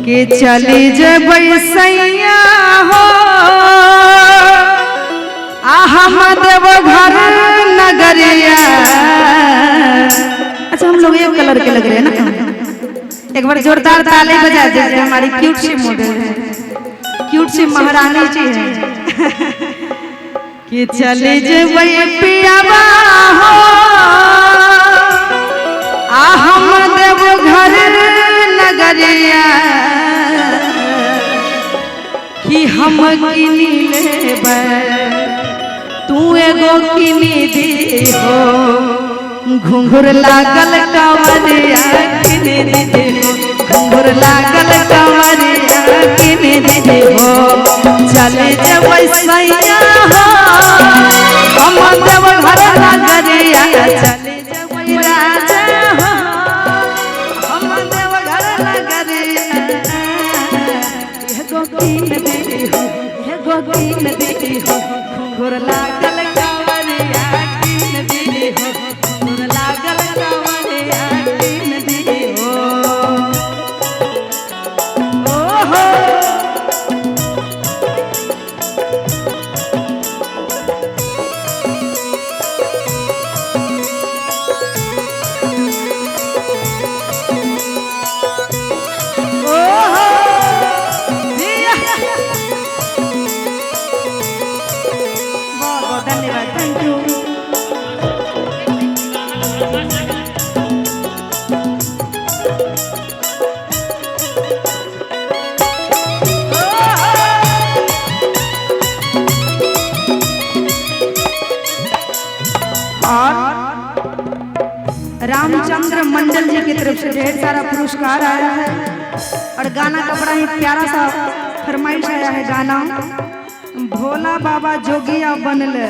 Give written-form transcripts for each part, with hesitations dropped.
के चली जबै सैया हो हम देव घर नगरिया। अच्छा हम लोग एक कलर के लग रहे हैं ना, एक बार जोरदार ताली बजा दीजिए। हमारी क्यूट सी मॉडल है, क्यूट सी महारानी जी है। कि चले जबै पियावा हो हम देव घर नगरिया। कि हम किनी लेबै तू एगो किनी दी हो, घुंघुर लागल कंवरिया किनी दी हो, घुंघुर लागल कंवरिया किनी दी हो। चले जबै सैया हो हम देव घर नगरिया। चले जबै राजा हो हम देव घर नगरिया। एगो किन दी हो, एगो किन दी हो, घुंघुर लागल कंवरिया किन दी हो, घुंघुर लागल कंवरिया किन दी हो। ओहो रामचंद्र मंडल जी की तरफ से ढेर सारा पुरस्कार आया है और गाना का बड़ा ही प्यारा सा फरमाइश आया है। गाना भोला बाबा जोगिया बनले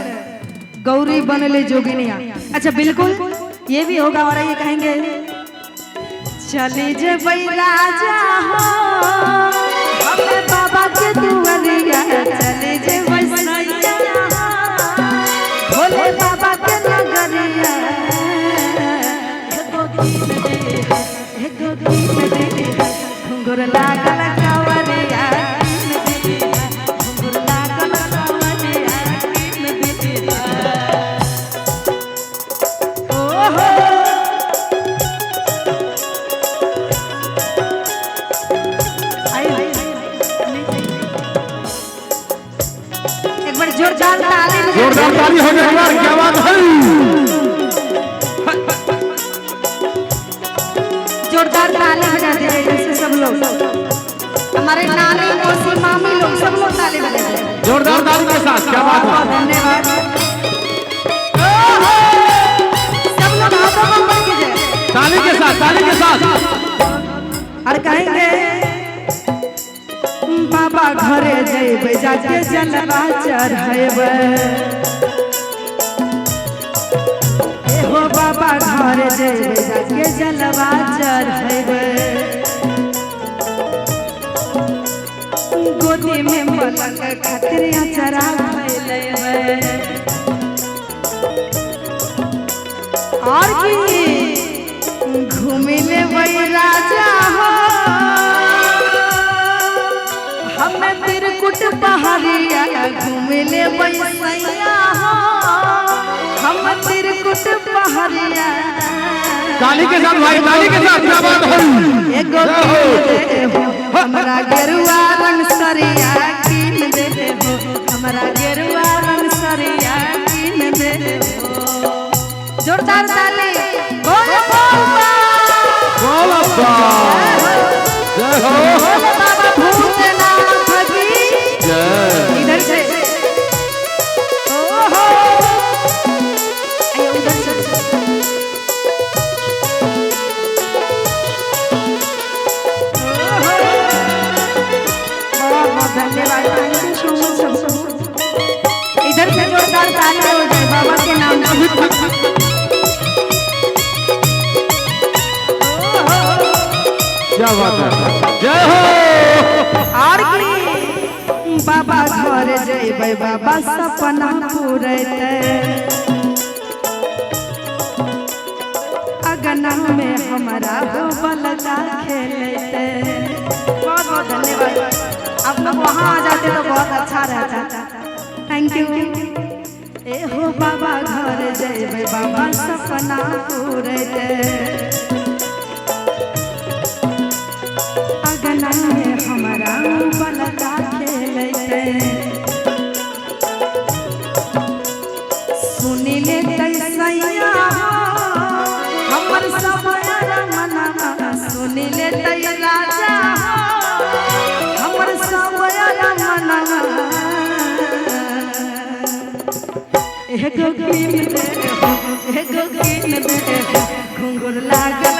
गौरी बनले जोगिनिया। अच्छा बिल्कुल ये भी होगा और ये कहेंगे चले जबै राजा हो हमें बाबा के दुआरिया। चले जबै सैया भोले बाबा के नगरिया। घुंघुर लागल कंवरिया घुंघुर लागल कंवरिया किन दी हो। ओहो एक बार जोरदार ताली हो जाए हमार। क्या बात है, जोरदार ताली बजा दीजिए जैसे सब लोग। हमारे नानी मौसी मामी लोग सब लोग ताली बजा दीजिए जोरदार ताली के साथ। क्या बात है, धन्यवाद। सब लोग हाथों को ऊपर कीजिए ताली के साथ, ताली के साथ। और कहेंगे बाबा घरे जइबै जाके जलवा चढ़ैबै। हो बाबा घर जइबै जाके जलवा चढ़ैबै। गोदी में पलक खातिर अचरा फैलेबै। और की घूमे लेबै राजा हो हमें त्रिकुट पहाड़िया। घूमे लेबै सैया हो हम त्रिकुट पहाड़िया। ताली के साथ भाई, ताली के साथ। क्या बात है, एगो हमरा गेरुआ रंग सरिया किन दे हो, हमरा गेरुआ रंग सरिया किन दे हो। जोरदार ताली बोल बाबा बोल बाबा जय हो, बाबा भूतनाथ की जय। इधर से ओहो आइए उधर से। धन्यवाद, इधर से जोरदार ताली हो जाए बाबा के नाम पर। क्या बात है, जय हो। और बाबा घर जइबै बाबा सपना पूरैते। अगना में हमारा बलका खेलते। बहुत लोग वहाँ आ जाते तो बहुत अच्छा रहता। Thank you. ए हो बाबा घर जेबे बाबा सपना पूरे अगना में हमारा बलता खेलते सुनी ले तैसैया हमर सब मना सुनी ले तै राजा हमर सब मना एगो कीन दे घुंघुर लागल